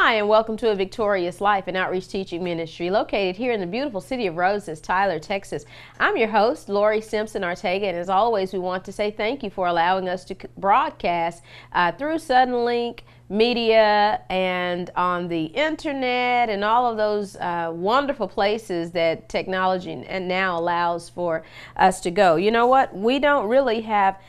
Hi, and welcome to A Victorious Life, an outreach teaching ministry located here in the beautiful city of Roses, Tyler, Texas. I'm your host, Lori Simpson Ortega, and as always, we want to say thank you for allowing us to broadcast through Suddenlink Media and on the internet and all of those wonderful places that technology and now allows for us to go. You know what? We don't really have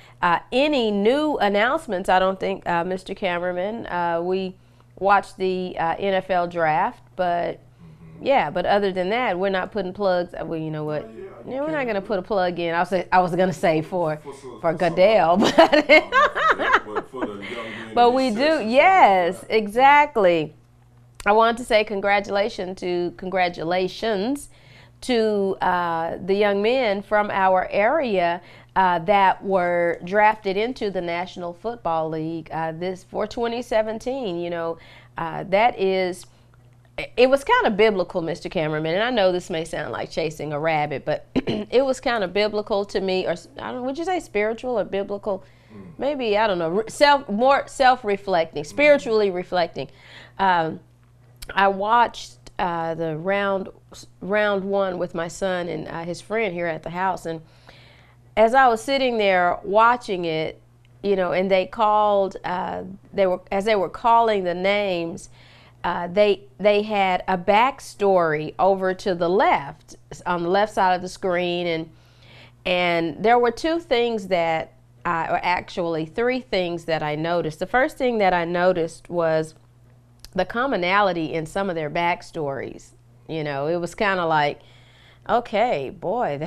any new announcements, I don't think, Mr. Cameraman. We watched the NFL draft, but yeah, but other than that, we're not putting plugs. Well, you know what? Yeah, we're not going to put a plug in. I was going to say for Goodell, but we do. Yes, exactly. I want to say congratulations to the young men from our area that were drafted into the National Football League this for 2017. You know, it was kind of biblical, Mr. Cameraman, and I know this may sound like chasing a rabbit, but it was kind of biblical to me, or I don't know, would you say spiritual or biblical? Maybe, I don't know, more self-reflecting, spiritually reflecting. I watched the round one with my son and his friend here at the house, and as I was sitting there watching it, you know, and they called, as they were calling the names, they had a backstory over to the left, on the left side of the screen, and there were three things that I noticed. The first thing that I noticed was the commonality in some of their backstories. You know, it was kind of like, okay, boy,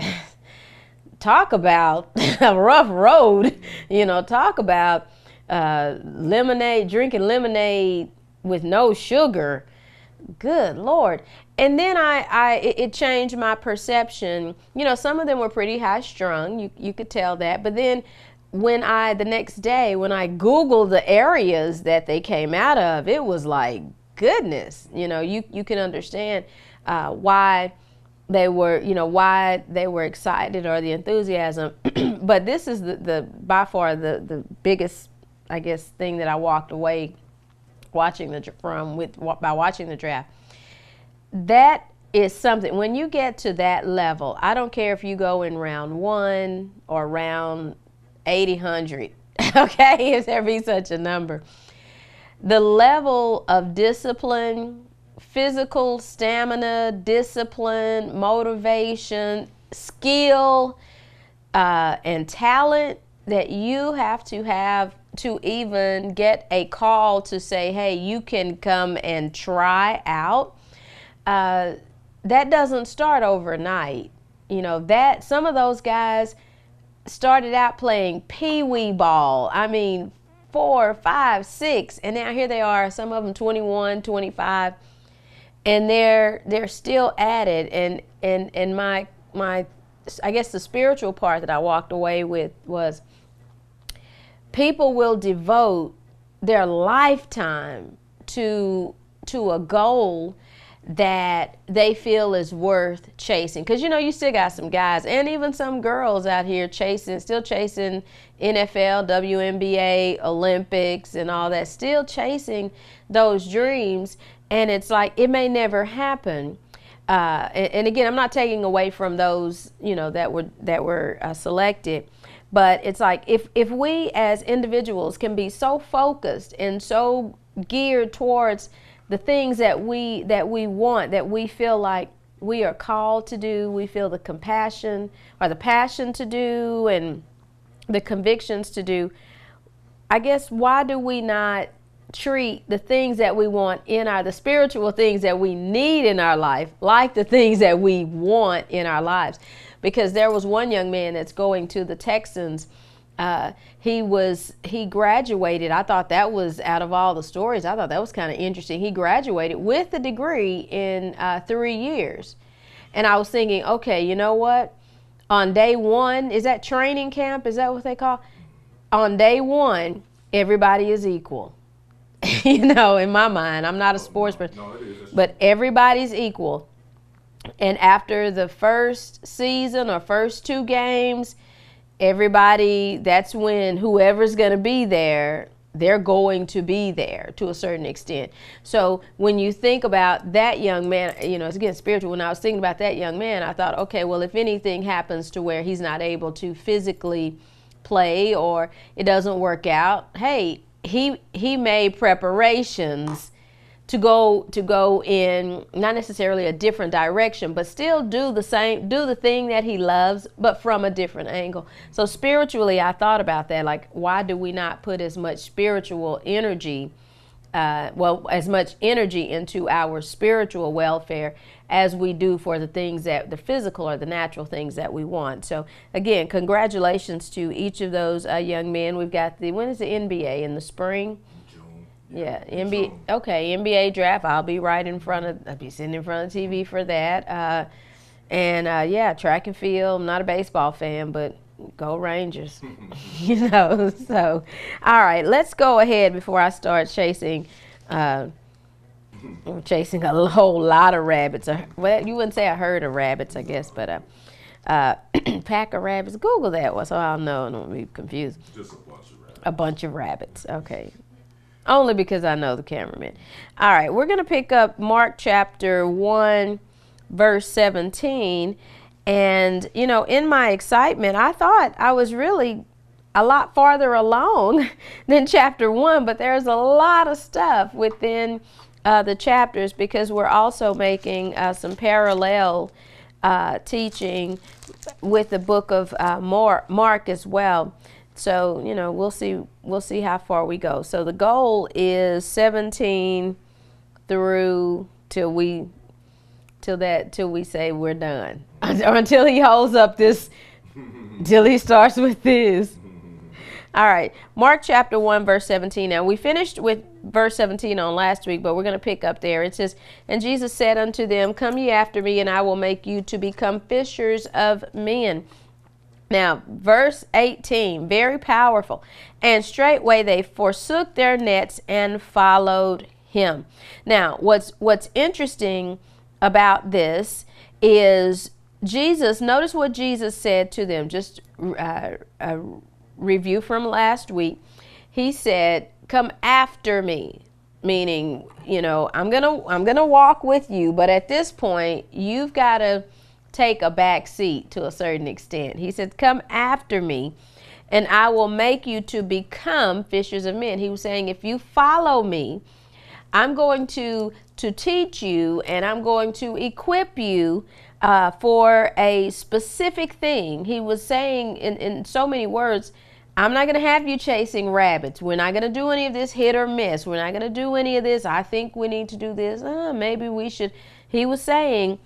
talk about a rough road. You know, talk about drinking lemonade with no sugar. Good Lord. And then it changed my perception. You know, some of them were pretty high strung. You could tell that. But then the next day, when I Googled the areas that they came out of, it was like, goodness, you know, you can understand why they were excited, or the enthusiasm. But this is the by far the biggest, I guess, thing that I walked away watching by watching the draft. That is something, when you get to that level, I don't care if you go in round 1 or round 800, okay, if there be such a number. The level of discipline, physical stamina, discipline, motivation, skill, and talent that you have to even get a call to say, hey, you can come and try out. That doesn't start overnight. You know, that some of those guys started out playing pee-wee ball. I mean, 4, 5, 6, and now here they are, some of them 21, 25, and they're still at it. And my I guess the spiritual part that I walked away with was, people will devote their lifetime to a goal that they feel is worth chasing. Because, you know, you still got some guys and even some girls out here still chasing NFL, WNBA, Olympics and all that, still chasing those dreams. And it's like, it may never happen. And again, I'm not taking away from those, you know, that were selected. But it's like, if we as individuals can be so focused and so geared towards the things that we want, that we feel like we are called to do, we feel the compassion or the passion to do and the convictions to do, I guess, why do we not treat the things that we want the spiritual things that we need in our life, like the things that we want in our lives? Because there was one young man that's going to the Texans. He graduated. I thought that was, out of all the stories, I thought that was kind of interesting. He graduated with a degree in 3 years. And I was thinking, okay, you know what? On day 1, is that training camp? Is that what they call? On day 1, everybody is equal. You know, in my mind, I'm not a sportsman, but everybody's equal. And after the first season or first 2 games, everybody, that's when whoever's going to be there, they're going to be there to a certain extent. So when you think about that young man, it's again spiritual. When I was thinking about that young man, I thought, okay, well, if anything happens to where he's not able to physically play or it doesn't work out, hey, he made preparations to go in not necessarily a different direction, but still do the thing that he loves, but from a different angle. So spiritually, I thought about that. Like, why do we not put as much spiritual energy, as much energy into our spiritual welfare as we do for the things the physical or the natural things that we want? So again, congratulations to each of those young men. We've got when is the NBA in the spring? Yeah, NBA. Okay, NBA draft. I'll be sitting in front of the TV for that. Track and field. I'm not a baseball fan, but go Rangers. So, all right, let's go ahead before I start chasing a whole lot of rabbits. Well, you wouldn't say a herd of rabbits, I guess, but pack of rabbits. Google that so I'll know and don't be confused. Just a bunch of rabbits. A bunch of rabbits. Okay. Only because I know the cameraman. All right, we're going to pick up Mark chapter 1, verse 17. And, in my excitement, I thought I was really a lot farther along than chapter 1, but there's a lot of stuff within the chapters because we're also making some parallel teaching with the book of Mark as well. So, we'll see how far we go. So the goal is 17 through till we say we're done. Or until he holds up this, till he starts with this. All right. Mark chapter 1, verse 17. Now we finished with verse 17 on last week, but we're going to pick up there. It says, "And Jesus said unto them, Come ye after me, and I will make you to become fishers of men." Now, verse 18, very powerful. "And straightway they forsook their nets and followed him." Now, what's interesting about this is notice what Jesus said to them. Just a review from last week. He said, "Come after me," meaning, I'm gonna walk with you, but at this point, you've got to take a back seat to a certain extent. He said, "Come after me, and I will make you to become fishers of men." He was saying, if you follow me, I'm going to teach you, and I'm going to equip you for a specific thing. He was saying in so many words, I'm not going to have you chasing rabbits. We're not going to do any of this hit or miss. We're not going to do any of this. I think we need to do this. Maybe we should. He was telling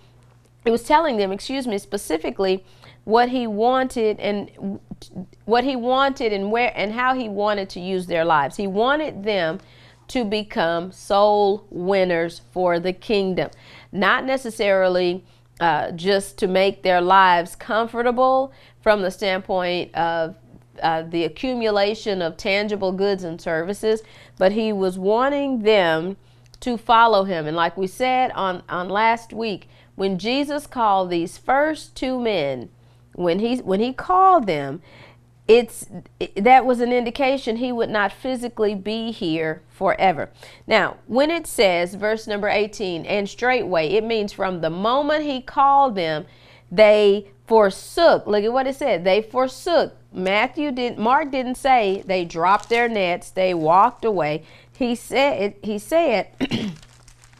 them, specifically what he wanted and where and how he wanted to use their lives. He wanted them to become soul winners for the kingdom, not necessarily just to make their lives comfortable from the standpoint of the accumulation of tangible goods and services, but he was wanting them to follow him. And like we said on last week, when Jesus called these first two men, when he called them, that was an indication he would not physically be here forever. Now, when it says, verse number 18, "and straightway," it means from the moment he called them, they forsook. Look at what it said. They forsook. Mark didn't say they dropped their nets, they walked away. He said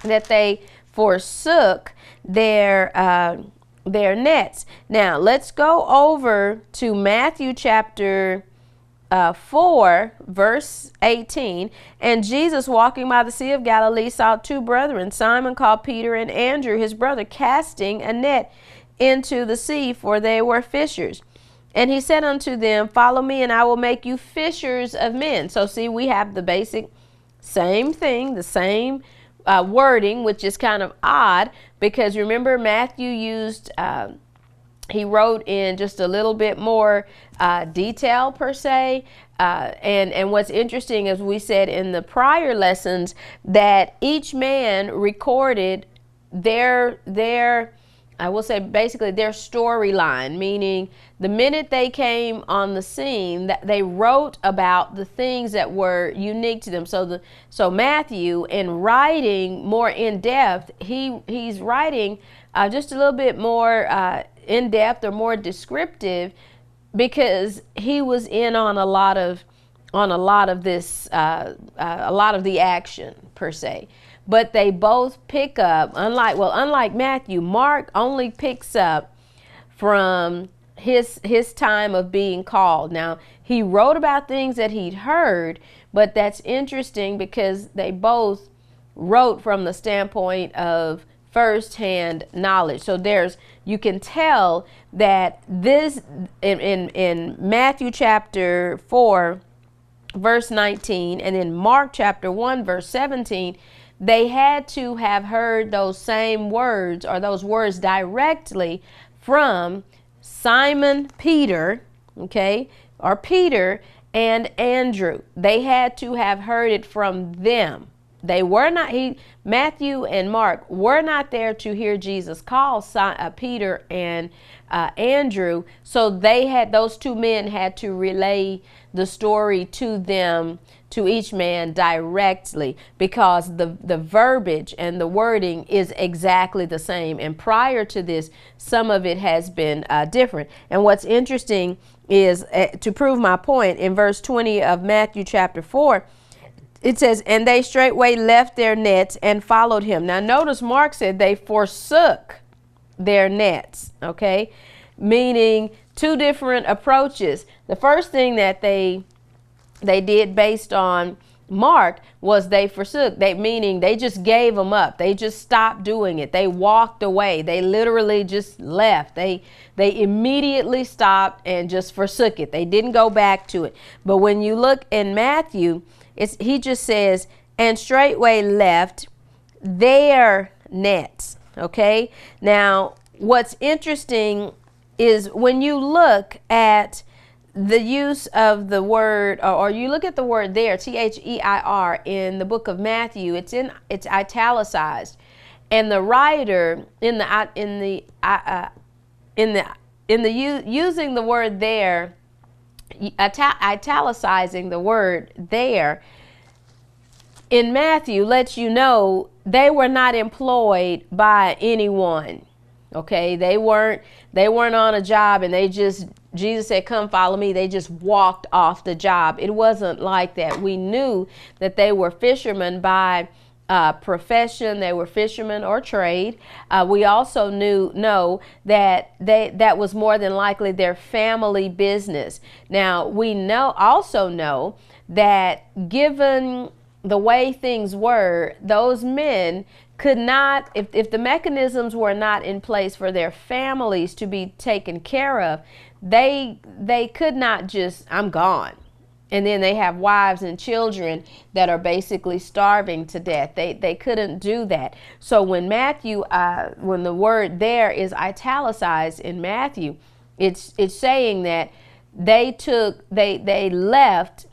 that they forsook their nets. Now let's go over to Matthew chapter 4, verse 18. "And Jesus, walking by the Sea of Galilee, saw two brethren, Simon called Peter, and Andrew his brother, casting a net into the sea, for they were fishers. And he said unto them, Follow me, and I will make you fishers of men." So see, we have the basic same thing, the same wording, which is kind of odd because remember Matthew he wrote in just a little bit more detail per se. And what's interesting, as we said in the prior lessons, that each man recorded their I will say basically their storyline, meaning the minute they came on the scene, that they wrote about the things that were unique to them. So Matthew, in writing more in depth, he's writing just a little bit more in depth or more descriptive, because he was in on a lot of this, a lot of the action per se. But they both pick up, unlike Matthew, Mark only picks up from his time of being called. Now, he wrote about things that he'd heard, but that's interesting because they both wrote from the standpoint of firsthand knowledge. So you can tell that this in Matthew chapter 4 verse 19 and in Mark chapter 1 verse 17, they had to have heard those same words, or those words directly from Simon Peter, okay, or Peter and Andrew. They had to have heard it from them. They were not, Matthew and Mark were not there to hear Jesus call Peter and Andrew. So those two men had to relay the story to them, to each man directly, because the verbiage and the wording is exactly the same. And prior to this, some of it has been different. And what's interesting is, to prove my point, in verse 20 of Matthew chapter 4, it says, and they straightway left their nets and followed him. Now notice Mark said they forsook their nets, okay? Meaning two different approaches. The first thing that they did based on Mark was they forsook. Meaning they just gave them up. They just stopped doing it. They walked away. They literally just left. They immediately stopped and just forsook it. They didn't go back to it. But when you look in Matthew, he just says, and straightway left their nets. Okay. Now, what's interesting is when you look at the use of the word, or you look at the word there, Their, in the book of Matthew, it's italicized, and the writer using the word there, italicizing the word there in Matthew lets you know they were not employed by anyone. Okay, they weren't on a job and Jesus said, come follow me. They just walked off the job. It wasn't like that. We knew that they were fishermen by profession. They were fishermen or trade. We also know that that was more than likely their family business. Now, we also know that given the way things were, those men could not, if the mechanisms were not in place for their families to be taken care of, they could not just, I'm gone. And then they have wives and children that are basically starving to death. They couldn't do that. So when when the word there is italicized in Matthew, it's saying that they left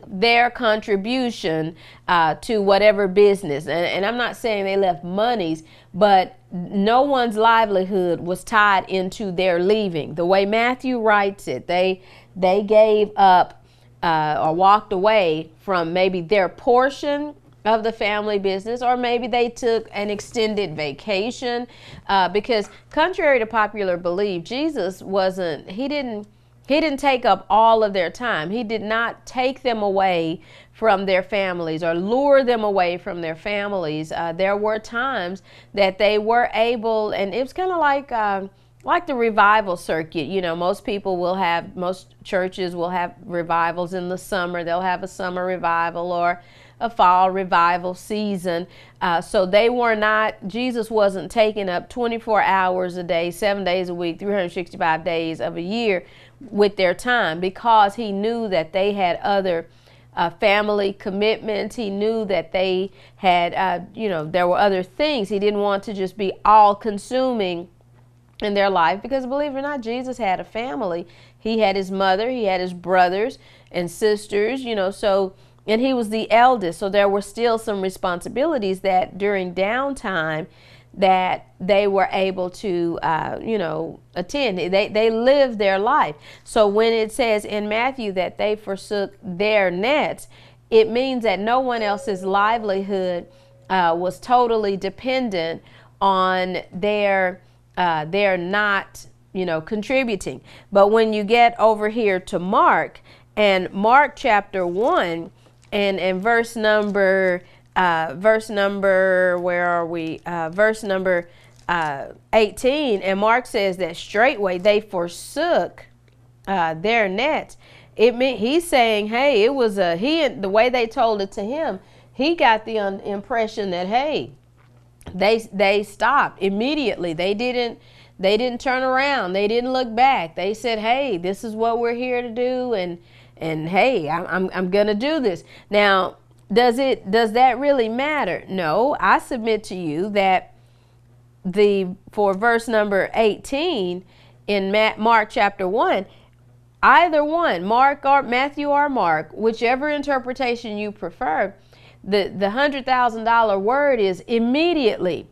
their contribution to whatever business. And I'm not saying they left monies, but no one's livelihood was tied into their leaving. The way Matthew writes it, they gave up or walked away from maybe their portion of the family business, or maybe they took an extended vacation, because contrary to popular belief, Jesus he didn't take up all of their time. He did not take them away from their families or lure them away from their families. There were times that they were able, and it was kind of like the revival circuit. You know, most churches will have revivals in the summer. They'll have a summer revival or a fall revival season. So Jesus wasn't taking up 24 hours a day, 7 days a week, 365 days of a year with their time, because he knew that they had other family commitments. He knew that they had, there were other things. He didn't want to just be all consuming in their life, because believe it or not, Jesus had a family. He had his mother, he had his brothers and sisters, and he was the eldest. So there were still some responsibilities that during downtime that they were able to, attend. They lived their life. So when it says in Matthew that they forsook their nets, it means that no one else's livelihood was totally dependent on their not, contributing. But when you get over here to Mark, and Mark chapter 1 and verse number where are we? Verse number 18, and Mark says that straightway they forsook their nets. It mean he's saying, hey, it was the way they told it to him. He got the impression that, hey, they stopped immediately. They didn't turn around. They didn't look back. They said, hey, this is what we're here to do, and hey, I'm gonna do this. Now, does that really matter? No, I submit to you that for verse number 18 in Mark chapter 1, either one, Mark or Matthew or Mark, whichever interpretation you prefer, the $100,000 word is immediately.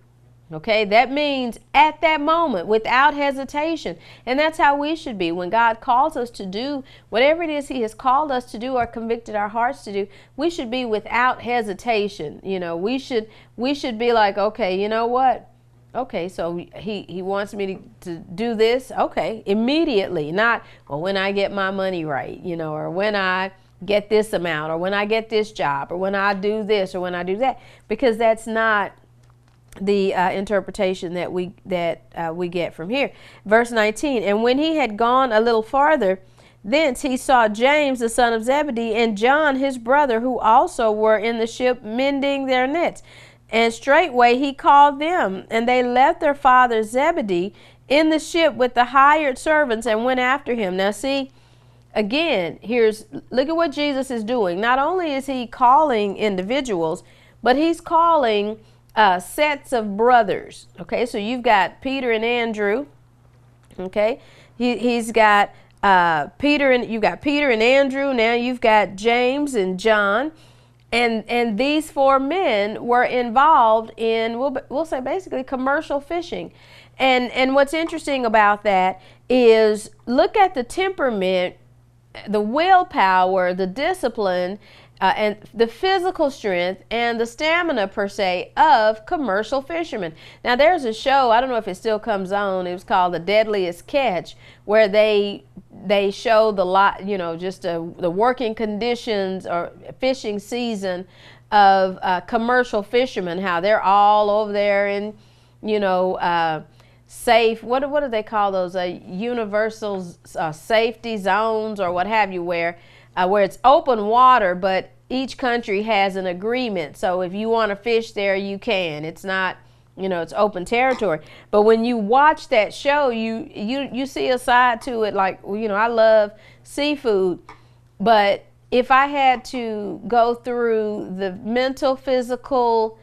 Okay, that means at that moment, without hesitation. And that's how we should be. When God calls us to do whatever it is He has called us to do or convicted our hearts to do, we should be without hesitation. We should be like, okay, you know what? Okay, so he wants me to do this. Okay, immediately, not, well, when I get my money right, or when I get this amount, or when I get this job, or when I do this, or when I do that, because that's not the interpretation that we get from here. Verse 19, and when he had gone a little farther, thence he saw James the son of Zebedee and John his brother, who also were in the ship mending their nets. And straightway he called them, and they left their father Zebedee in the ship with the hired servants and went after him. Now see, again, look at what Jesus is doing. Not only is he calling individuals, but he's calling sets of brothers. Okay, so you've got Peter and Andrew. Okay, he's got you've got Peter and Andrew. Now you've got James and John, and these four men were involved in, we'll say, basically commercial fishing. And what's interesting about that is, look at the temperament, the willpower, the discipline, and the physical strength and the stamina, per se, of commercial fishermen. Now, there's a show, I don't know if it still comes on, it was called The Deadliest Catch, where they show the working conditions or fishing season of commercial fishermen, how they're all over there in, safe, what do they call those, universal safety zones or what have you, where it's open water, but each country has an agreement. So if you want to fish there, you can. It's not, it's open territory. But when you watch that show, you see a side to it, like, I love seafood, but if I had to go through the mental, physical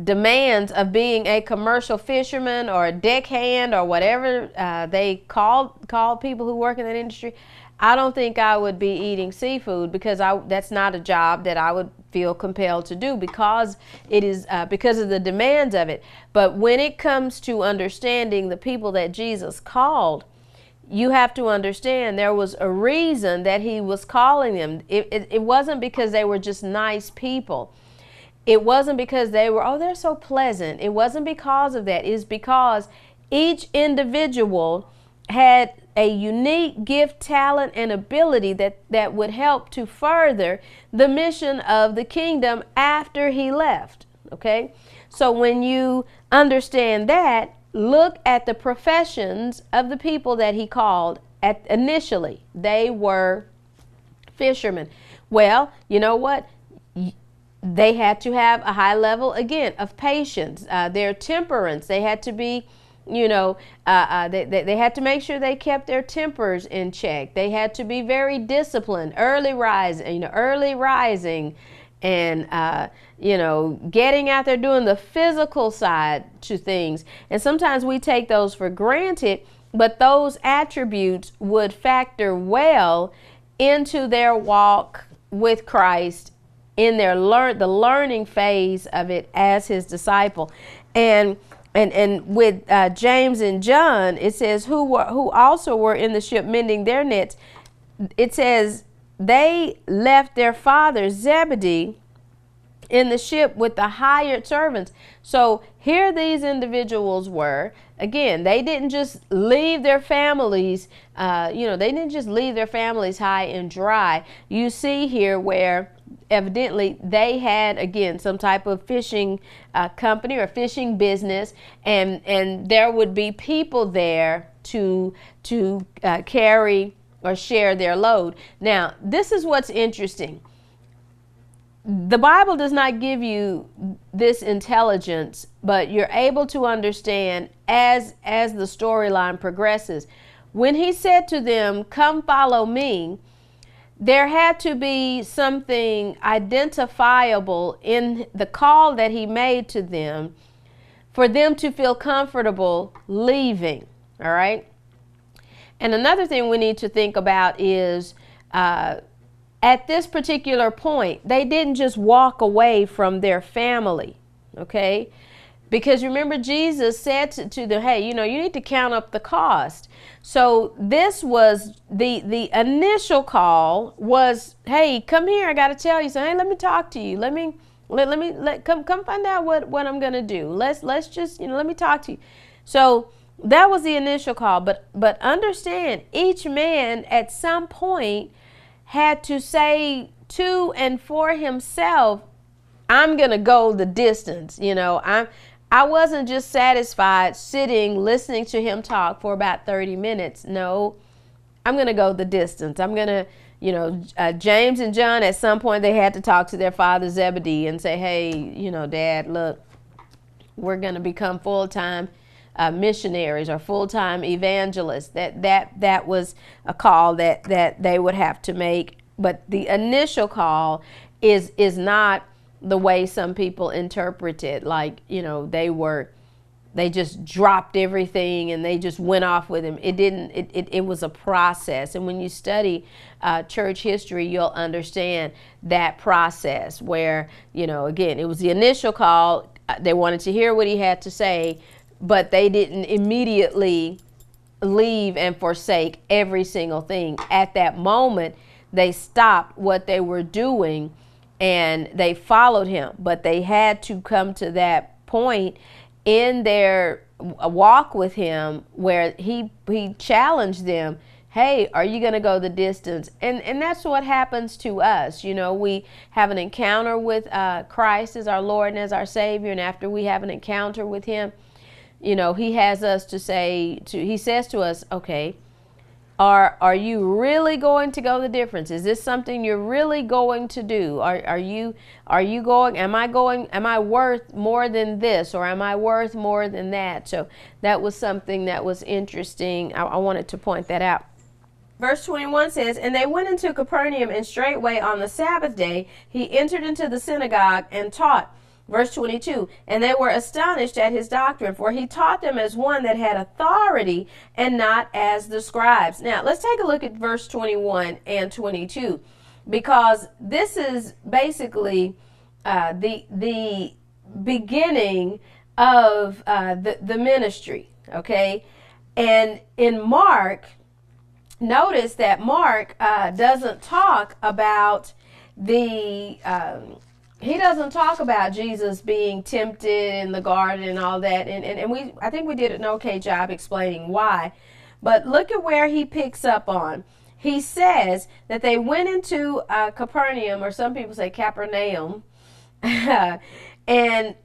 demands of being a commercial fisherman or a deckhand or whatever they call people who work in that industry, I don't think I would be eating seafood, because that's not a job that I would feel compelled to do, because it is because of the demands of it. But when it comes to understanding the people that Jesus called, you have to understand there was a reason that he was calling them. It wasn't because they were just nice people. It wasn't because they were, they're so pleasant. It wasn't because of that. It's because each individual had a unique gift, talent, and ability that would help to further the mission of the kingdom after he left. Okay? So when you understand that, look at the professions of the people that he called initially. They were fishermen. Well, you know what? They had to have a high level, again, of patience, their temperance. They had to be, they had to make sure they kept their tempers in check. They had to be very disciplined, early rising, and, getting out there, doing the physical side to things. And sometimes we take those for granted, but those attributes would factor well into their walk with Christ in their the learning phase of it as his disciple. And with James and John, it says who also were in the ship mending their nets. It says they left their father Zebedee in the ship with the hired servants. So here these individuals were. Again, they didn't just leave their families, they didn't just leave their families high and dry. You see here where evidently they had, again, some type of fishing company or fishing business, and there would be people there to carry or share their load. Now, this is what's interesting. The Bible does not give you this intelligence, but you're able to understand as the storyline progresses. When he said to them, "Come follow me," there had to be something identifiable in the call that he made to them for them to feel comfortable leaving. All right. And another thing we need to think about is at this particular point, they didn't just walk away from their family, okay? Because remember, Jesus said to them, hey, you need to count up the cost. So this was the initial call was, hey, come here, I got to tell you. So, hey, let me talk to you. Come find out what I'm going to do. Let's just, let me talk to you. So that was the initial call. But understand, each man at some point had to say to and for himself, I'm going to go the distance. I wasn't just satisfied sitting, listening to him talk for about 30 minutes. No, I'm going to go the distance. I'm going to, James and John, at some point, they had to talk to their father Zebedee and say, hey, Dad, look, we're going to become full-time missionaries or full-time evangelists. That was a call that they would have to make. But the initial call is not the way some people interpret it. Like, they just dropped everything and they just went off with him. It didn't. It was a process. And when you study church history, you'll understand that process where, again, it was the initial call. They wanted to hear what he had to say, but they didn't immediately leave and forsake every single thing. At that moment, they stopped what they were doing and they followed him. But they had to come to that point in their walk with him where he challenged them. Hey, are you going to go the distance? And that's what happens to us. We have an encounter with Christ as our Lord and as our Savior. And after we have an encounter with him, he has us he says to us, okay, are you really going to go the difference? Is this something you're really going to do? Are you going, am I worth more than this, or am I worth more than that? So that was something that was interesting. I wanted to point that out. Verse 21 says, and they went into Capernaum, and straightway on the Sabbath day he entered into the synagogue and taught. Verse 22, and they were astonished at his doctrine, for he taught them as one that had authority and not as the scribes. Now, let's take a look at verse 21 and 22, because this is basically the beginning of the ministry, okay? And in Mark, notice that Mark doesn't talk about he doesn't talk about Jesus being tempted in the garden and all that. And I think we did an okay job explaining why. But look at where he picks up on. He says that they went into Capernaum, or some people say Capernaum, and when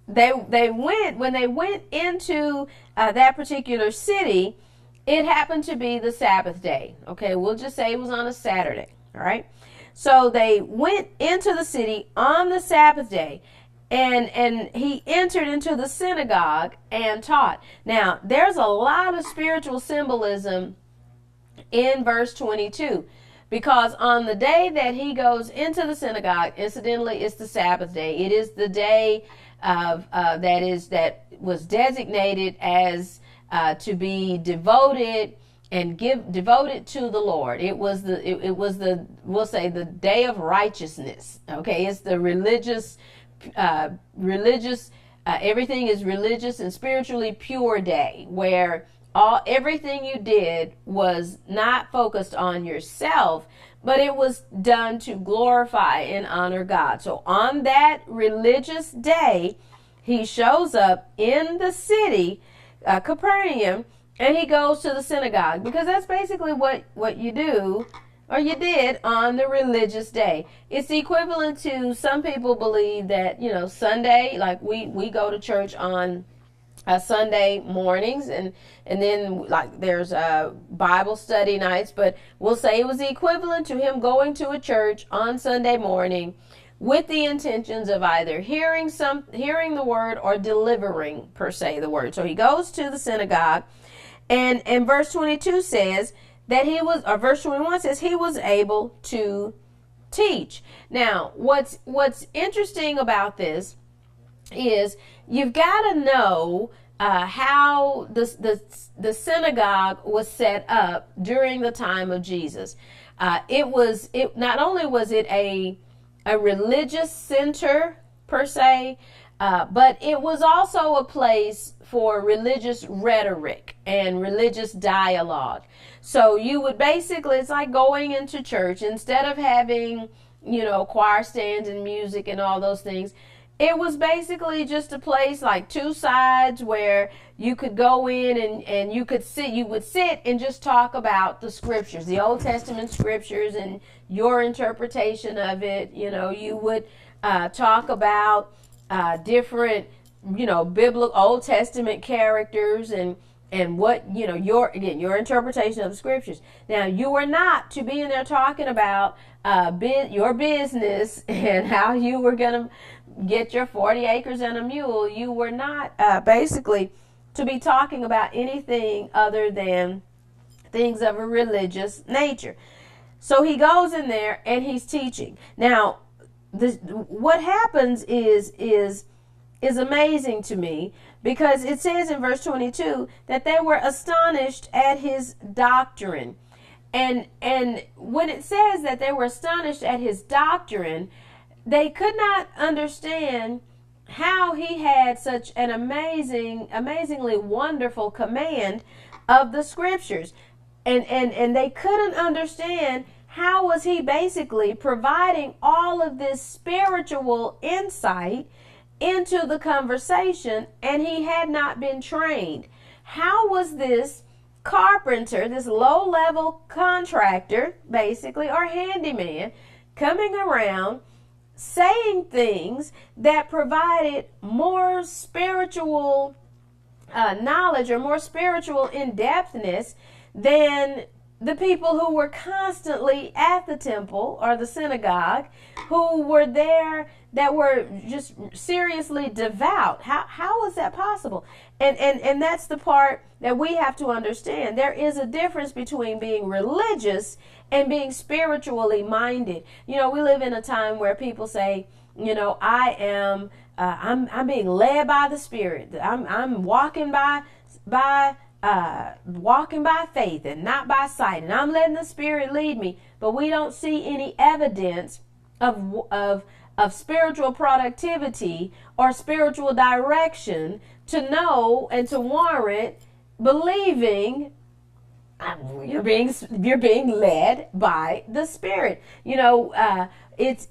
they went into that particular city, it happened to be the Sabbath day. Okay, we'll just say it was on a Saturday. All right. So they went into the city on the Sabbath day, and he entered into the synagogue and taught. Now, there's a lot of spiritual symbolism in verse 22, because on the day that he goes into the synagogue, incidentally, it's the Sabbath day. It is the day that was designated as to be devoted and devote it to the Lord. It was the we'll say the day of righteousness. Okay, it's the religious everything is religious and spiritually pure day, where everything you did was not focused on yourself, but it was done to glorify and honor God. So on that religious day, he shows up in the city, Capernaum, and he goes to the synagogue, because that's basically what you do, or you did, on the religious day. It's the equivalent to, some people believe that, Sunday, like we go to church on Sunday mornings, and then like there's Bible study nights, but we'll say it was the equivalent to him going to a church on Sunday morning with the intentions of either hearing the word or delivering, per se, the word. So he goes to the synagogue, and verse 22 says that verse 21 says he was able to teach. Now, what's interesting about this is you've got to know how the synagogue was set up during the time of Jesus. It not only was it a religious center, per se, but it was also a place for religious rhetoric and religious dialogue. So you would basically, it's like going into church, instead of having, choir stands and music and all those things, it was basically just a place like two sides where you could go in and you would sit and just talk about the scriptures, the Old Testament scriptures, and your interpretation of it. You would talk about different, biblical Old Testament characters and what, your interpretation of the scriptures. Now, you were not to be in there talking about your business and how you were going to get your 40 acres and a mule. You were not basically to be talking about anything other than things of a religious nature. So he goes in there and he's teaching. Now, what happens is amazing to me, because it says in verse 22 that they were astonished at his doctrine. And when it says that they were astonished at his doctrine, they could not understand how he had such an amazingly wonderful command of the scriptures. And they couldn't understand how was he basically providing all of this spiritual insight into the conversation, and he had not been trained. How was this carpenter, this low-level contractor, basically, or handyman, coming around saying things that provided more spiritual knowledge or more spiritual in-depthness than the people who were constantly at the temple or the synagogue, who were there, that were just seriously devout? How is that possible? And that's the part that we have to understand. There is a difference between being religious and being spiritually minded. We live in a time where people say, I'm being led by the Spirit. I'm walking by faith and not by sight, and I'm letting the Spirit lead me. But we don't see any evidence of spiritual productivity or spiritual direction to know and to warrant believing you're being led by the Spirit. What's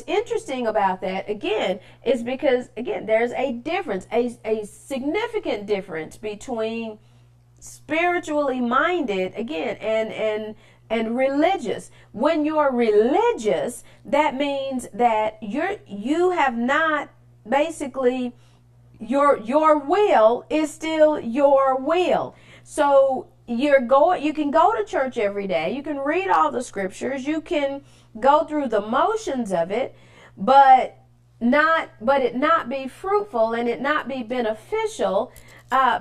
interesting about that, again, is because, again, there's a difference, a significant difference between spiritually minded, again, and religious. When you're religious, that means that you have not basically, your will is still your will. So you can go to church every day, you can read all the scriptures, you can go through the motions of it, but it not be fruitful and it not be beneficial,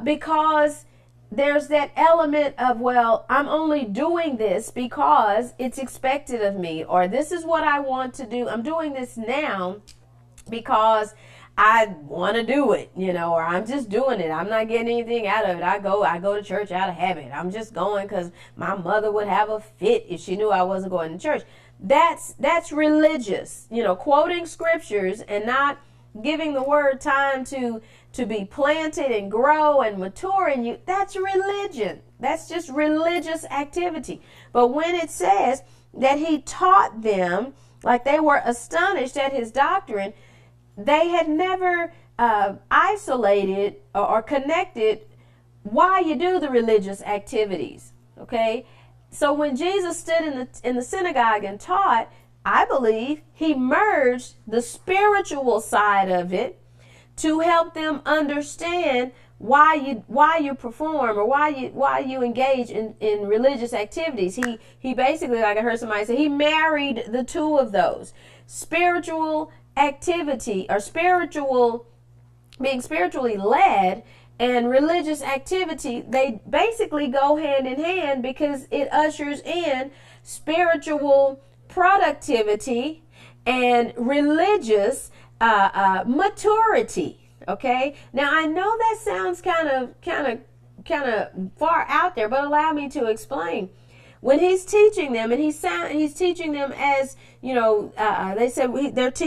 because there's that element of, well, I'm only doing this because it's expected of me, or this is what I want to do. I'm doing this now because I want to do it, or I'm just doing it. I'm not getting anything out of it. I go to church out of habit. I'm just going because my mother would have a fit if she knew I wasn't going to church. That's religious, quoting scriptures and not giving the word time to be planted and grow and mature in you. That's religion. That's just religious activity. But when it says that he taught them, like they were astonished at his doctrine, they had never isolated or connected why you do the religious activities. Okay, so when Jesus stood in the synagogue and taught, I believe he merged the spiritual side of it to help them understand why you perform or why you engage in religious activities. He basically, like I heard somebody say, he married the two of those. Spiritual activity or being spiritually led and religious activity, they basically go hand in hand because it ushers in spiritual productivity and religious maturity. Okay, now I know that sounds kind of far out there, but allow me to explain. When he's teaching them, and he's teaching them as they said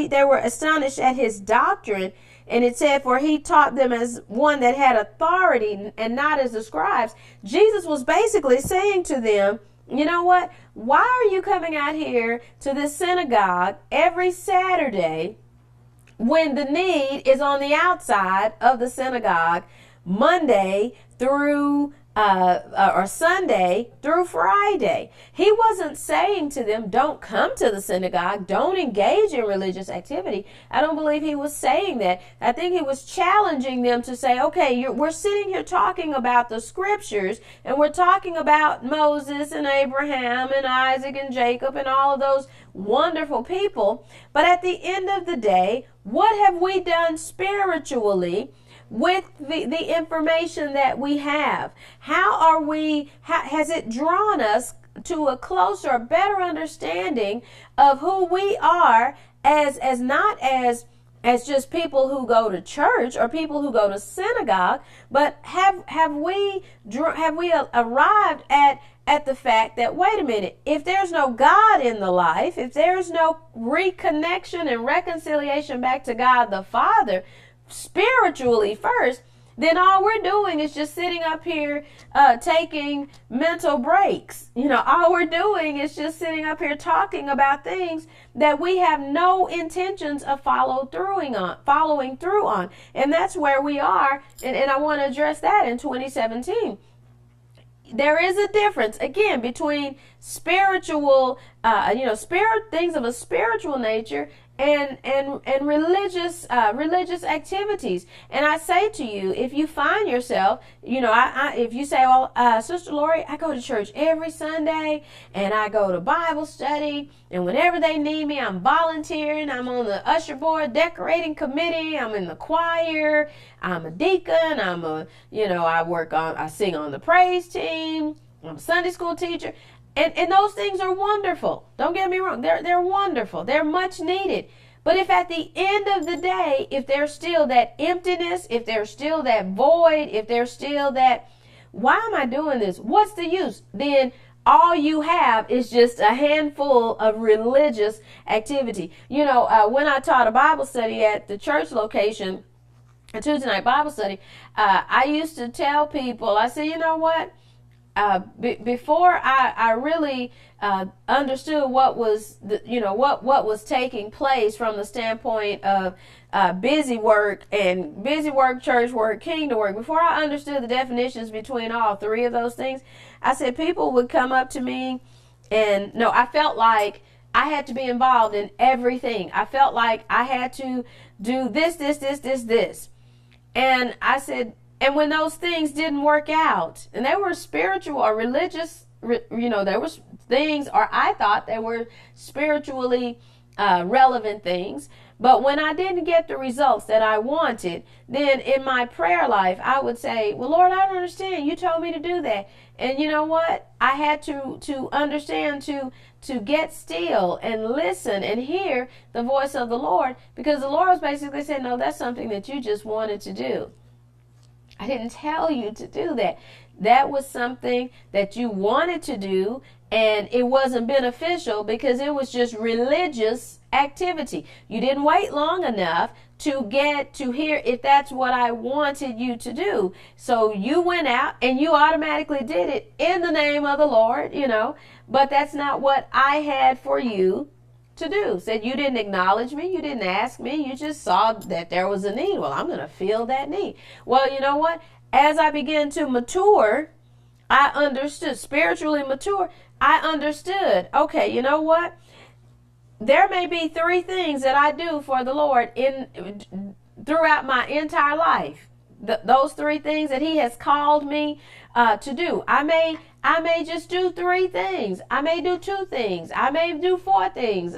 they were astonished at his doctrine, and it said, for he taught them as one that had authority and not as the scribes. Jesus was basically saying to them, you know what? Why are you coming out here to this synagogue every Saturday when the need is on the outside of the synagogue Monday through or Sunday through Friday? He wasn't saying to them, don't come to the synagogue, don't engage in religious activity. I don't believe he was saying that. I think he was challenging them to say, okay, we're sitting here talking about the scriptures, and we're talking about Moses and Abraham and Isaac and Jacob and all of those wonderful people. But at the end of the day, what have we done spiritually with the information that we have? Has it drawn us to a closer, better understanding of who we are as not as just people who go to church or people who go to synagogue, but have we arrived at the fact that, wait a minute, if there's no God in the life, if there's no reconnection and reconciliation back to God the Father, spiritually first, then all we're doing is just sitting up here taking mental breaks. All we're doing is just sitting up here talking about things that we have no intentions of following through on. And that's where we are. And I want to address that in 2017. There is a difference, again, between spiritual, things of a spiritual nature and religious activities. And I say to you, if you find yourself, if you say, well, Sister Lori, I go to church every Sunday and I go to Bible study, and whenever they need me, I'm volunteering. I'm on the usher board, decorating committee. I'm in the choir. I'm a deacon. I sing on the praise team. I'm a Sunday school teacher. And those things are wonderful. Don't get me wrong. They're wonderful. They're much needed. But if at the end of the day, if there's still that emptiness, if there's still that void, if there's still that, why am I doing this? What's the use? Then all you have is just a handful of religious activity. When I taught a Bible study at the church location, a Tuesday night Bible study, I used to tell people, I said, you know what? Before I really understood what was what was taking place from the standpoint of busy work, church work, kingdom work, before I understood the definitions between all three of those things, I said people would come up to me, and I felt like I had to be involved in everything. I felt like I had to do this. And I said, and when those things didn't work out, and they were spiritual or religious, there were things, or I thought they were spiritually relevant things. But when I didn't get the results that I wanted, then in my prayer life, I would say, well, Lord, I don't understand. You told me to do that. And you know what? I had to understand to get still and listen and hear the voice of the Lord, because the Lord was basically saying, no, that's something that you just wanted to do. I didn't tell you to do that. That was something that you wanted to do, and it wasn't beneficial because it was just religious activity. You didn't wait long enough to get to hear if that's what I wanted you to do. So you went out and you automatically did it in the name of the Lord, but that's not what I had for you to do. Said you didn't acknowledge me, you didn't ask me, you just saw that there was a need. Well, I'm going to fill that need. Well, you know what? As I began to mature, I understood, spiritually mature, I understood, okay, you know what? There may be 3 things that I do for the Lord throughout my entire life. Those 3 things that He has called me to do. I may just do 3 things. I may do 2 things. I may do 4 things.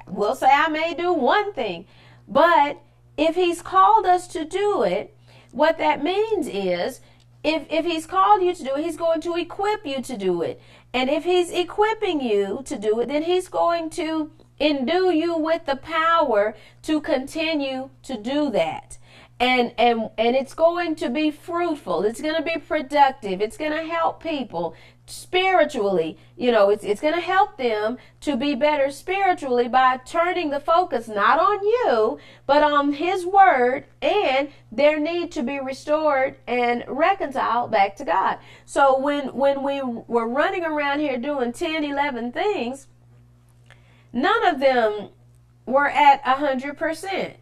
We'll say I may do 1 thing. But if He's called us to do it, what that means is, if He's called you to do it, He's going to equip you to do it. And if He's equipping you to do it, then He's going to endue you with the power to continue to do that. And it's going to be fruitful. It's going to be productive. It's going to help people spiritually. It's going to help them to be better spiritually by turning the focus not on you, but on His Word and their need to be restored and reconciled back to God. So when we were running around here doing 10, 11 things, none of them were at 100%.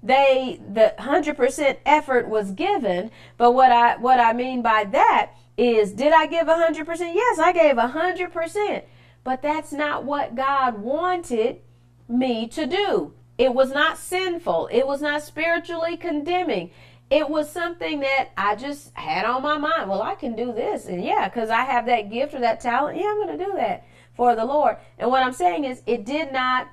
The 100% effort was given, but what I mean by that is, did I give 100%? Yes, I gave 100%, but that's not what God wanted me to do. It was not sinful. It was not spiritually condemning. It was something that I just had on my mind. Well, I can do this, and because I have that gift or that talent, I'm going to do that for the Lord. And what I'm saying is, it did not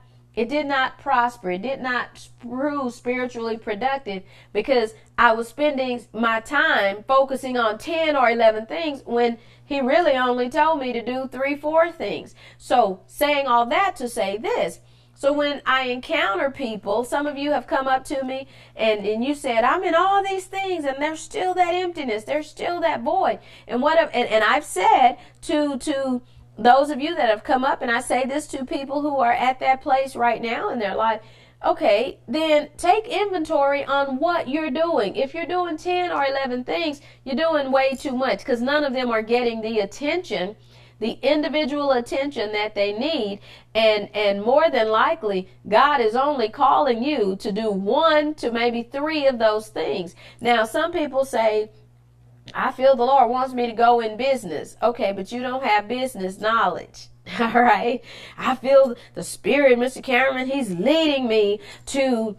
prosper. It did not prove spiritually productive because I was spending my time focusing on 10 or 11 things when He really only told me to do 3, 4 things. So saying all that to say this. So when I encounter people, some of you have come up to me and you said, I'm in all these things and there's still that emptiness. There's still that void. And I've said to those of you that have come up, and I say this to people who are at that place right now in their life, okay, then take inventory on what you're doing. If you're doing 10 or 11 things, you're doing way too much, because none of them are getting the attention, the individual attention that they need. And more than likely, God is only calling you to do 1 to maybe 3 of those things. Now, some people say, I feel the Lord wants me to go in business. Okay, but you don't have business knowledge. All right. I feel the Spirit, Mr. Cameron, He's leading me to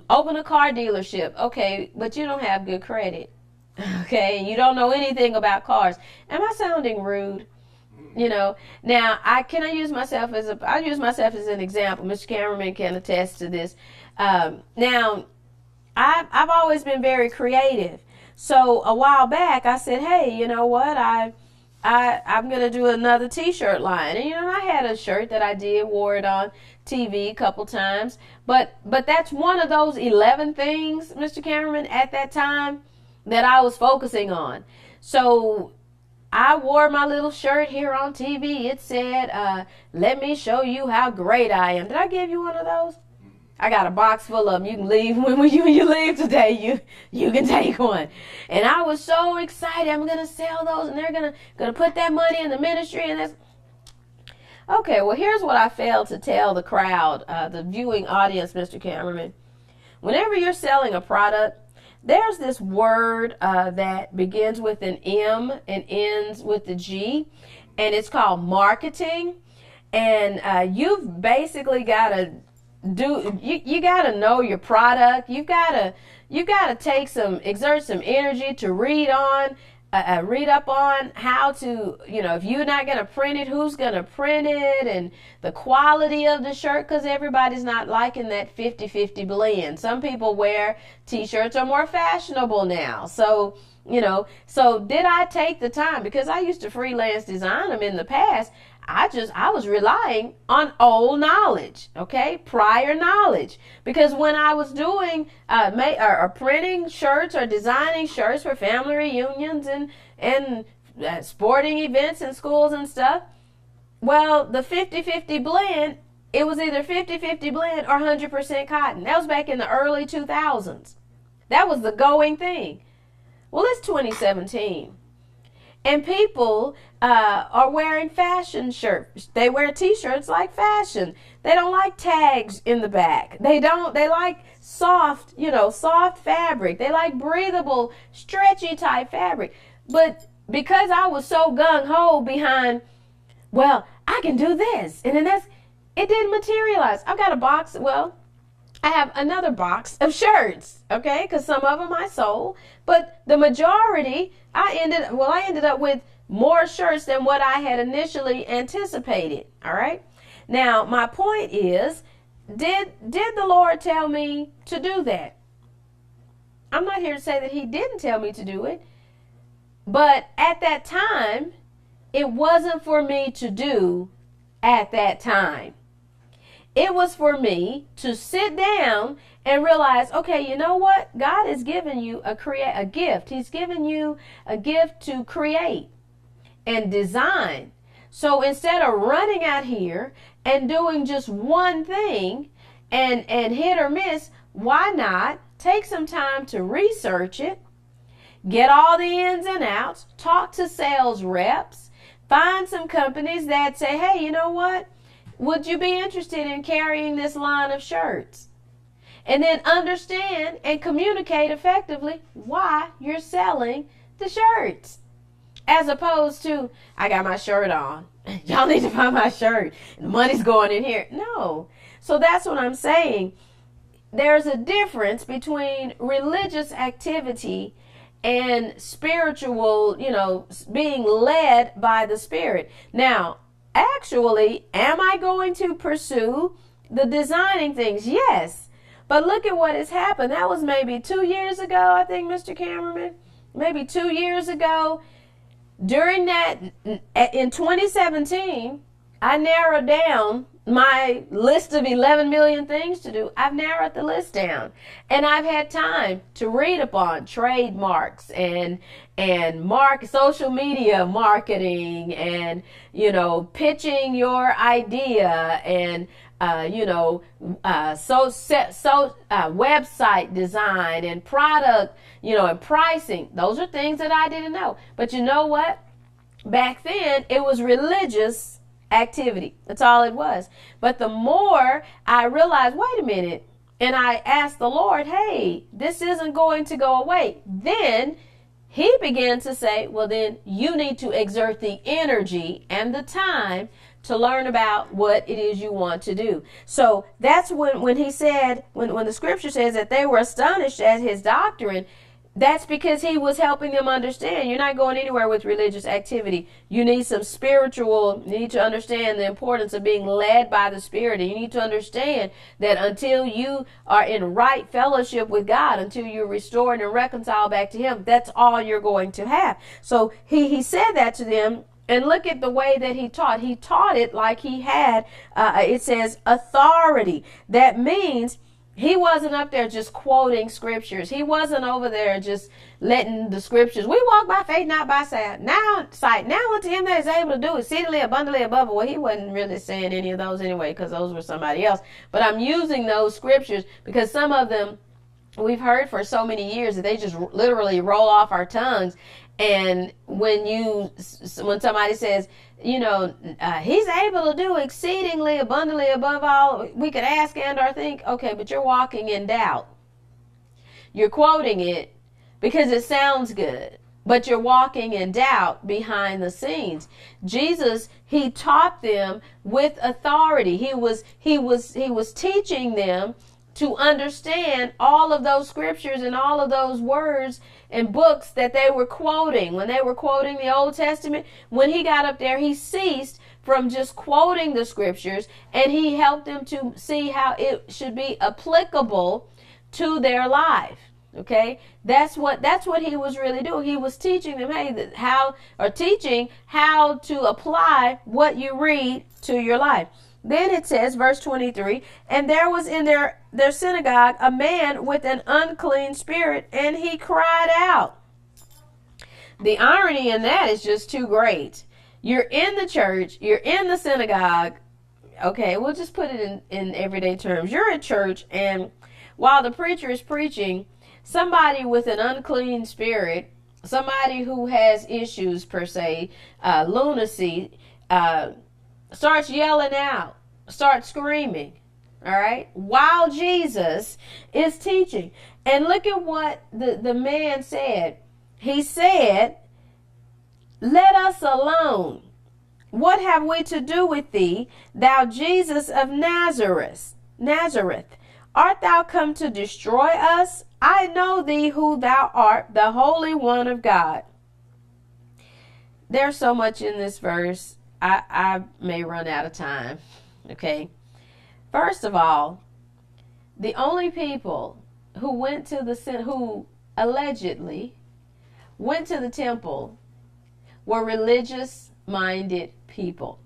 open a car dealership. Okay, but you don't have good credit. Okay, you don't know anything about cars. Am I sounding rude? Now I use myself as an example. Mr. Cameron can attest to this. Now I've always been very creative. So a while back, I said, hey, you know what? I'm going to do another T-shirt line. And, I had a shirt that I wore it on TV a couple times. But that's one of those 11 things, Mr. Cameron, at that time that I was focusing on. So I wore my little shirt here on TV. It said, let me show you how great I am. Did I give you one of those? I got a box full of them. You can leave when you leave today. You can take one. And I was so excited. I'm gonna sell those, and they're gonna put that money in the ministry. And that's okay. Well, here's what I failed to tell the crowd, the viewing audience, Mr. Cameraman. Whenever you're selling a product, there's this word that begins with an M and ends with a G, and it's called marketing. And you've basically got to you got to know your product. You got to exert some energy to read on read up on how to, if you're not going to print it, who's going to print it, and the quality of the shirt, because everybody's not liking that 50-50 blend. Some people wear t-shirts are more fashionable now. So, so did I take the time? Because I used to freelance design them in the past. I was relying on old knowledge, okay, prior knowledge. Because when I was doing or printing shirts or designing shirts for family reunions and sporting events in schools and stuff, well, the 50-50 blend, it was either 50-50 blend or 100% cotton. That was back in the early 2000s. That was the going thing. Well, it's 2017. And people are wearing fashion shirts. They wear t-shirts like fashion. They don't like tags in the back. They like soft, soft fabric. They like breathable, stretchy type fabric. But because I was so gung-ho behind, well, I can do this. And then it didn't materialize. I've got a box, I have another box of shirts, okay? Because some of them I sold, but the majority, I ended up with more shirts than what I had initially anticipated, all right? Now, my point is, did the Lord tell me to do that? I'm not here to say that he didn't tell me to do it, but at that time, it wasn't for me to do at that time. It was for me to sit down and realize, okay, you know what? God has given you a gift. He's given you a gift to create and design. So instead of running out here and doing just one thing and hit or miss, why not take some time to research it, get all the ins and outs, talk to sales reps, find some companies that say, hey, you know what? Would you be interested in carrying this line of shirts? And then understand and communicate effectively why you're selling the shirts. As opposed to, I got my shirt on. Y'all need to buy my shirt. The money's going in here. No. So that's what I'm saying. There's a difference between religious activity and spiritual, being led by the Spirit. Now, actually, am I going to pursue the designing things? Yes. But look at what has happened. That was maybe 2 years ago, I think, Mr. Cameraman. Maybe 2 years ago. During that, in 2017, I narrowed down my list of 11 million things to do. I've narrowed the list down. And I've had time to read upon trademarks and social media marketing and, pitching your idea and, website design and product, and pricing. Those are things that I didn't know. But you know what? Back then, it was religious activity. That's all it was. But the more I realized, wait a minute, and I asked the Lord, hey, this isn't going to go away. Then he began to say, well, then you need to exert the energy and the time to learn about what it is you want to do. So that's when he said, when the scripture says that they were astonished at his doctrine, that's because he was helping them understand you're not going anywhere with religious activity. You need some spiritual, you need to understand the importance of being led by the Spirit. And you need to understand that until you are in right fellowship with God, until you're restored and reconciled back to him, that's all you're going to have. So he said that to them. And look at the way that he taught. He taught it like he had, it says, authority. That means he wasn't up there just quoting scriptures. He wasn't over there just letting the scriptures. We walk by faith, not by sight. Now unto him that is able to do exceedingly abundantly above. Well, he wasn't really saying any of those anyway, because those were somebody else. But I'm using those scriptures because some of them we've heard for so many years that they just literally roll off our tongues. And when somebody says, he's able to do exceedingly abundantly above all we could ask and or think. Okay, but you're walking in doubt. You're quoting it because it sounds good, but you're walking in doubt behind the scenes. Jesus, he taught them with authority. He was teaching them to understand all of those scriptures and all of those words and books that they were quoting. When they were quoting the Old Testament, when he got up there, he ceased from just quoting the scriptures, and he helped them to see how it should be applicable to their life. Okay, that's what he was really doing. He was teaching them teaching how to apply what you read to your life. Then it says, verse 23, and there was in their synagogue a man with an unclean spirit, and he cried out. The irony in that is just too great. You're in the church, you're in the synagogue. Okay, we'll just put it in everyday terms. You're at church, and while the preacher is preaching, somebody with an unclean spirit, somebody who has issues per se, lunacy, starts yelling out, starts screaming, all right, while Jesus is teaching. And look at what the man said. He said, let us alone. What have we to do with thee, thou Jesus of Nazareth? Art thou come to destroy us? I know thee who thou art, the Holy One of God. There's so much in this verse. I may run out of time. Okay. First of all, the only people who who allegedly went to the temple were religious-minded people.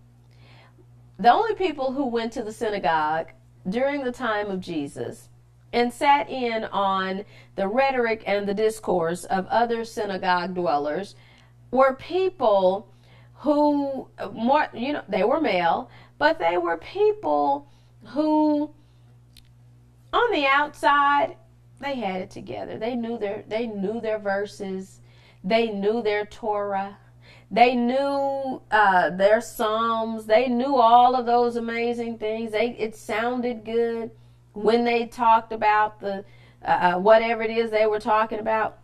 The only people who went to the synagogue during the time of Jesus and sat in on the rhetoric and the discourse of other synagogue dwellers were people who, they were male, but they were people who, on the outside, they had it together. They knew their verses. They knew their Torah. They knew their Psalms. They knew all of those amazing things. It sounded good when they talked about the whatever it is they were talking about.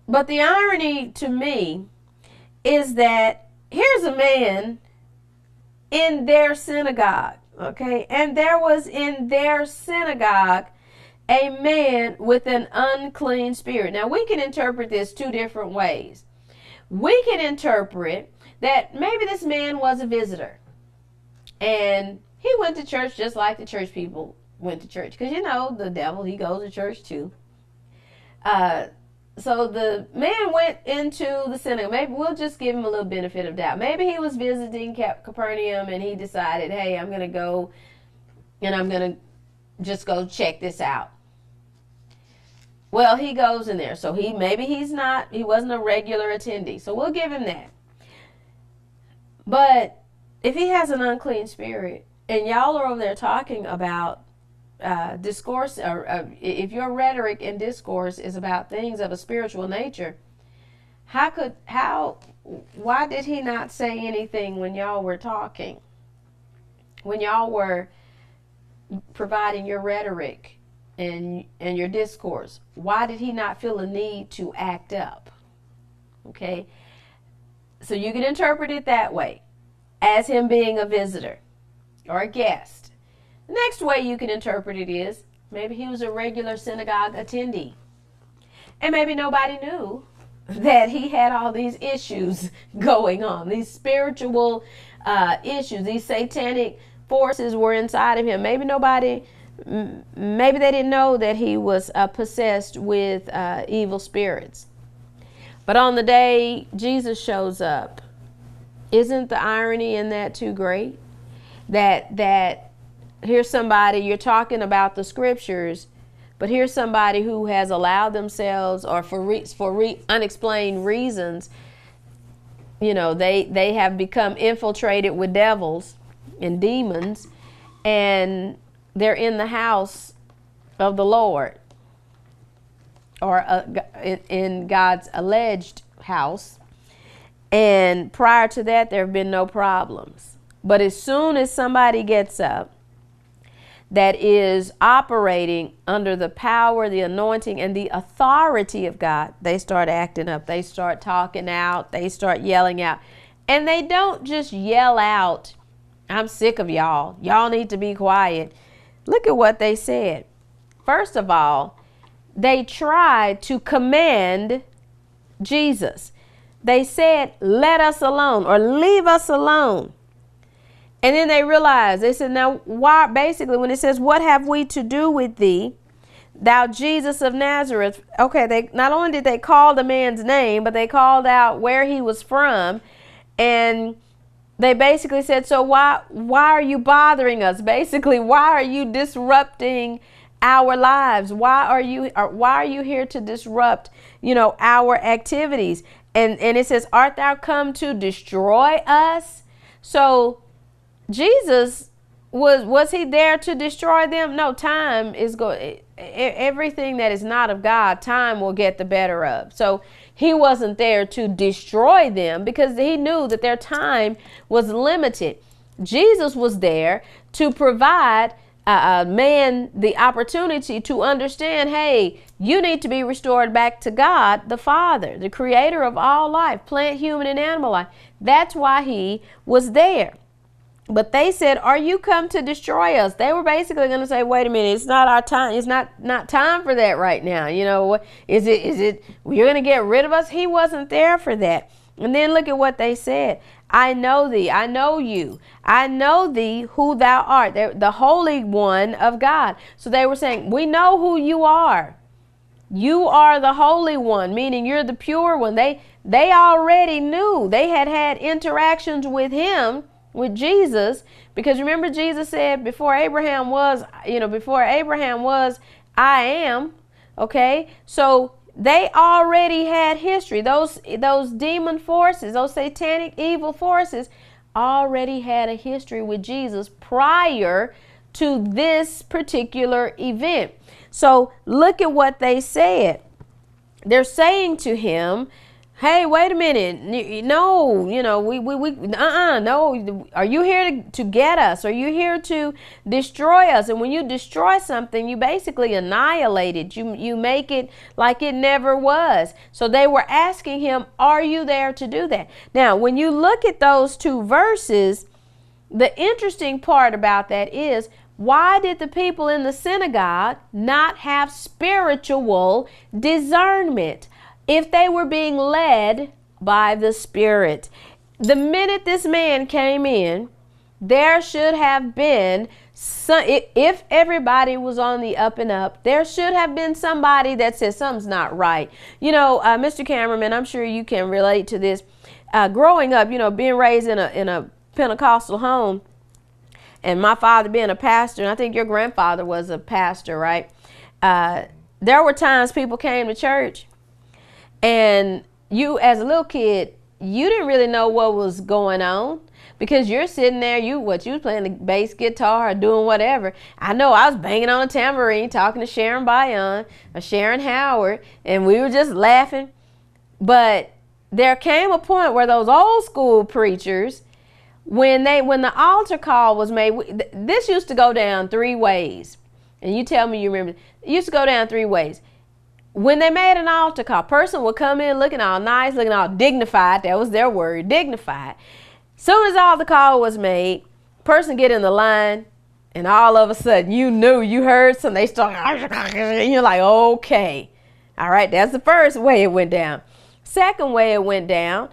But the irony to me is that here's a man in their synagogue, okay? And there was in their synagogue a man with an unclean spirit. Now, we can interpret this two different ways. We can interpret that maybe this man was a visitor and he went to church just like the church people went to church. Because, the devil, he goes to church too. So the man went into the synagogue. Maybe we'll just give him a little benefit of doubt. Maybe he was visiting Capernaum and he decided, hey, I'm going to go and I'm going to just go check this out. Well, he goes in there. So he wasn't a regular attendee. So we'll give him that. But if he has an unclean spirit and y'all are over there talking about discourse, or if your rhetoric and discourse is about things of a spiritual nature, why did he not say anything when y'all were talking? When y'all were providing your rhetoric and your discourse, why did he not feel a need to act up? Okay, so you can interpret it that way, as him being a visitor or a guest. The next way you can interpret it is maybe he was a regular synagogue attendee, and maybe nobody knew that he had all these issues going on, these spiritual issues, these satanic forces were inside of him. Maybe they didn't know that he was possessed with evil spirits. But on the day Jesus shows up, isn't the irony in that too great? That here's somebody, you're talking about the scriptures, but here's somebody who has allowed themselves, or for unexplained reasons, they have become infiltrated with devils and demons, and they're in the house of the Lord, or in God's alleged house. And prior to that, there have been no problems. But as soon as somebody gets up that is operating under the power, the anointing, and the authority of God, they start acting up. They start talking out. They start yelling out. And they don't just yell out, I'm sick of y'all. Y'all need to be quiet. Look at what they said. First of all, they tried to command Jesus. They said, let us alone, or leave us alone. And then they realized, they said, now why, basically when it says, what have we to do with thee, thou Jesus of Nazareth? Okay, they not only did they call the man's name, but they called out where he was from. And they basically said, so why are you bothering us? Basically, why are you disrupting our lives? Why are you here to disrupt, our activities? And it says, art thou come to destroy us? So Jesus, was he there to destroy them? No, time is going, everything that is not of God, time will get the better of. So he wasn't there to destroy them because he knew that their time was limited. Jesus was there to provide man the opportunity to understand, hey, you need to be restored back to God, the Father, the creator of all life, plant, human, and animal life. That's why he was there. But they said, are you come to destroy us? They were basically going to say, wait a minute, it's not our time. It's not time for that right now. Is it, you're going to get rid of us? He wasn't there for that. And then look at what they said. I know thee. I know you. I know thee who thou art. The Holy One of God. So they were saying, we know who you are. You are the Holy One, meaning you're the pure one. They already knew. They had interactions with him, with Jesus, because remember Jesus said before Abraham was, I am. Okay. So they already had history. Those demon forces, those satanic evil forces already had a history with Jesus prior to this particular event. So look at what they said. They're saying to him, hey, wait a minute. No, no. Are you here to get us? Are you here to destroy us? And when you destroy something, you basically annihilate it. You make it like it never was. So they were asking him, are you there to do that? Now, when you look at those two verses, the interesting part about that is, why did the people in the synagogue not have spiritual discernment? If they were being led by the Spirit. The minute this man came in, there should have been if everybody was on the up and up, there should have been somebody that said something's not right. Mr. Cameraman, I'm sure you can relate to this. Growing up, being raised in a Pentecostal home, and my father being a pastor, and I think your grandfather was a pastor, right? There were times people came to church, and you, as a little kid, you didn't really know what was going on because you're sitting there, you was playing the bass guitar or doing whatever. I know I was banging on a tambourine, talking to Sharon Bayon or Sharon Howard, and we were just laughing. But there came a point where those old school preachers, when the altar call was made, this used to go down three ways. And you tell me you remember. It used to go down three ways. When they made an altar call, person would come in looking all nice, looking all dignified. That was their word, dignified. Soon as the altar call was made, person get in the line, and all of a sudden you heard something. They start, and you're like, okay. All right, that's the first way it went down. Second way it went down,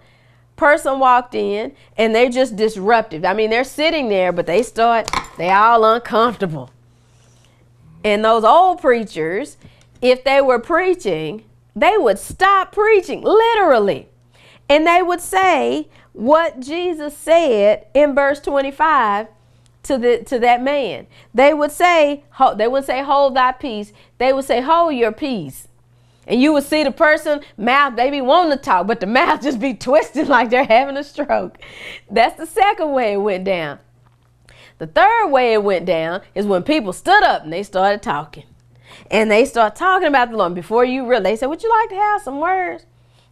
person walked in, and they're just disruptive. I mean, they're sitting there, but they all uncomfortable. And those old preachers, if they were preaching, they would stop preaching, literally. And they would say what Jesus said in verse 25 to that man. They would say, hold thy peace. They would say, hold your peace. And you would see the person mouth, they be wanting to talk, but the mouth just be twisted like they're having a stroke. That's the second way it went down. The third way it went down is when people stood up and they started talking. And they start talking about the Lord. Before you realize, they say, would you like to have some words?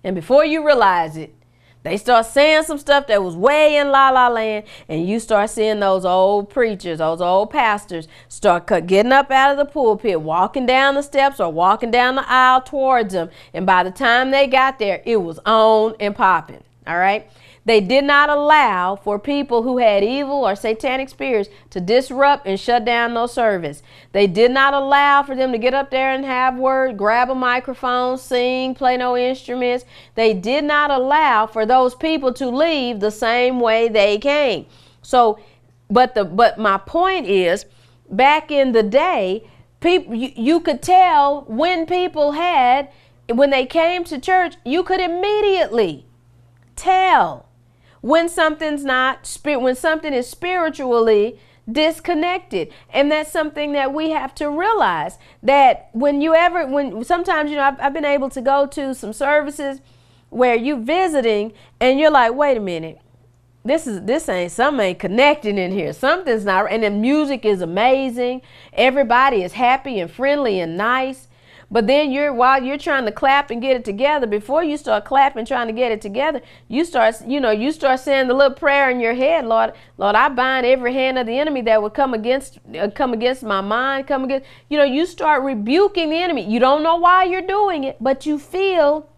And before you realize it, they start saying some stuff that was way in la la land. And you start seeing those old preachers, those old pastors start getting up out of the pulpit, walking down the steps or walking down the aisle towards them. And by the time they got there, it was on and popping. All right. They did not allow for people who had evil or satanic spirits to disrupt and shut down no service. They did not allow for them to get up there and have word, grab a microphone, sing, play no instruments. They did not allow for those people to leave the same way they came. So, but my point is, back in the day, people, you could tell when they came to church, you could immediately tell when something is spiritually disconnected. And that's something that we have to realize, that sometimes, I've been able to go to some services where you visiting and you're like, wait a minute, something ain't connecting in here. Something's not, and the music is amazing. Everybody is happy and friendly and nice. But then while you're trying to clap and get it together, before you start clapping, trying to get it together, you start saying the little prayer in your head, Lord, I bind every hand of the enemy that would come against my mind, you start rebuking the enemy. You don't know why you're doing it, but you feel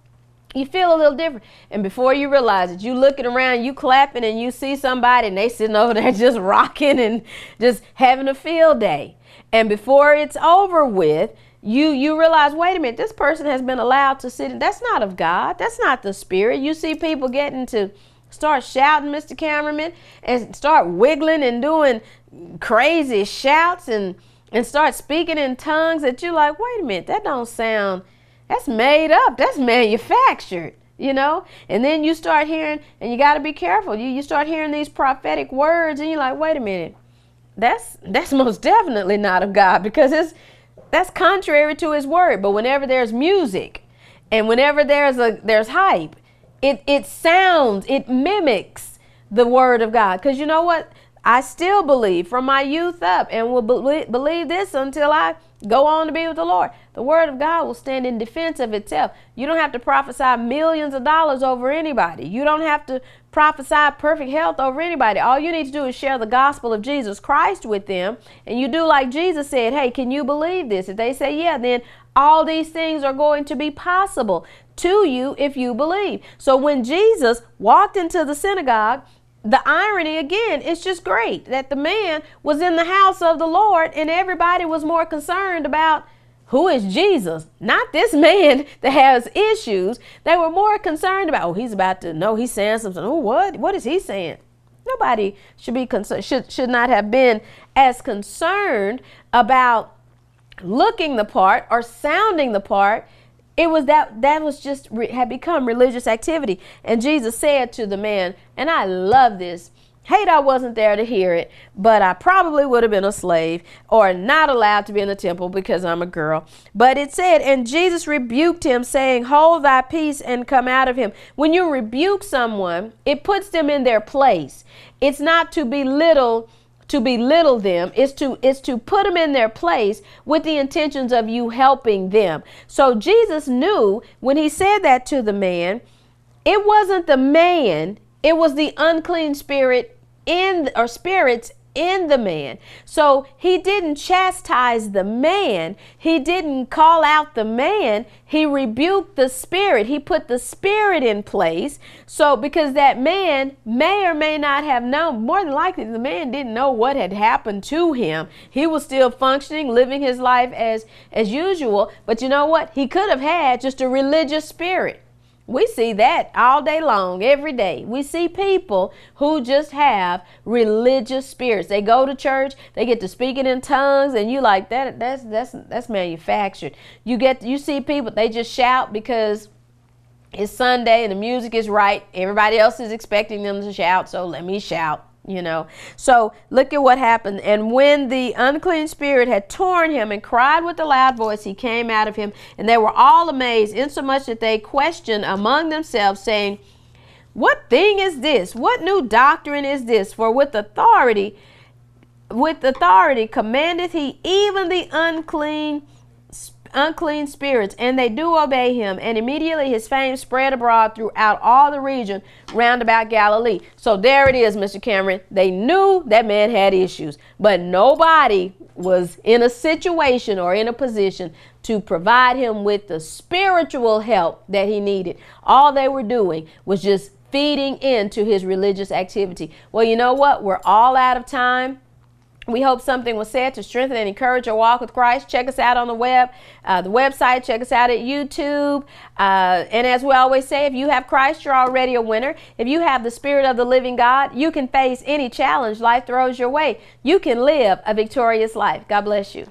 a little different. And before you realize it, you looking around, you clapping, and you see somebody and they sitting over there just rocking and just having a field day. And before it's over with, you realize, wait a minute, this person has been allowed to sit in. That's not of God. That's not the Spirit. You see people getting to start shouting, Mr. Cameraman, and start wiggling and doing crazy shouts and start speaking in tongues that you're like, wait a minute, that don't sound, that's made up. That's manufactured, And then you start hearing, and you got to be careful. You start hearing these prophetic words and you're like, wait a minute, that's most definitely not of God, because that's contrary to his word. But whenever there's music and whenever there's hype, it mimics the word of God. Because you know what? I still believe from my youth up, and will believe this until I go on to be with the Lord. The word of God will stand in defense of itself. You don't have to prophesy millions of dollars over anybody. You don't have to prophesy perfect health over anybody. All you need to do is share the gospel of Jesus Christ with them. And you do like Jesus said, hey, can you believe this? If they say, yeah, then all these things are going to be possible to you if you believe. So when Jesus walked into the synagogue, the irony again, it's just great that the man was in the house of the Lord and everybody was more concerned about who is Jesus, not this man that has issues. They were more concerned about, he's saying something. Oh, what is he saying? Nobody should be concerned, should not have been as concerned about looking the part or sounding the part. It was that was just had become religious activity. And Jesus said to the man, and I love this, hate I wasn't there to hear it, but I probably would have been a slave or not allowed to be in the temple because I'm a girl. But it said, and Jesus rebuked him, saying, hold thy peace and come out of him. When you rebuke someone, it puts them in their place. It's not to belittle them, is to put them in their place with the intentions of you helping them. So Jesus knew when he said that to the it wasn't the man, it was the unclean spirits in the man. So he didn't chastise the man. He didn't call out the man. He rebuked the spirit. He put the spirit in place. So because that man may or may not have known, more than likely the man didn't know what had happened to him. He was still functioning, living his life as usual. But you know what? He could have had just a religious spirit. We see that all day long, every day. We see people who just have religious spirits. They go to church, they get to speaking in tongues, and you like that's manufactured. You see people, they just shout because it's Sunday and the music is right. Everybody else is expecting them to shout, so let me shout. So look at what happened. And when the unclean spirit had torn him and cried with a loud voice, he came out of him, and they were all amazed, insomuch that they questioned among themselves, saying, what thing is this? What new doctrine is this? For with authority commandeth he even the unclean spirits, and they do obey him. And immediately his fame spread abroad throughout all the region round about Galilee. So there it is, Mr. Cameron. They knew that man had issues, but nobody was in a situation or in a position to provide him with the spiritual help that he needed. All they were doing was just feeding into his religious activity. Well, you know what? We're all out of time. We hope something was said to strengthen and encourage your walk with Christ. Check us out on the website. Check us out at YouTube. And as we always say, if you have Christ, you're already a winner. If you have the Spirit of the living God, you can face any challenge life throws your way. You can live a victorious life. God bless you.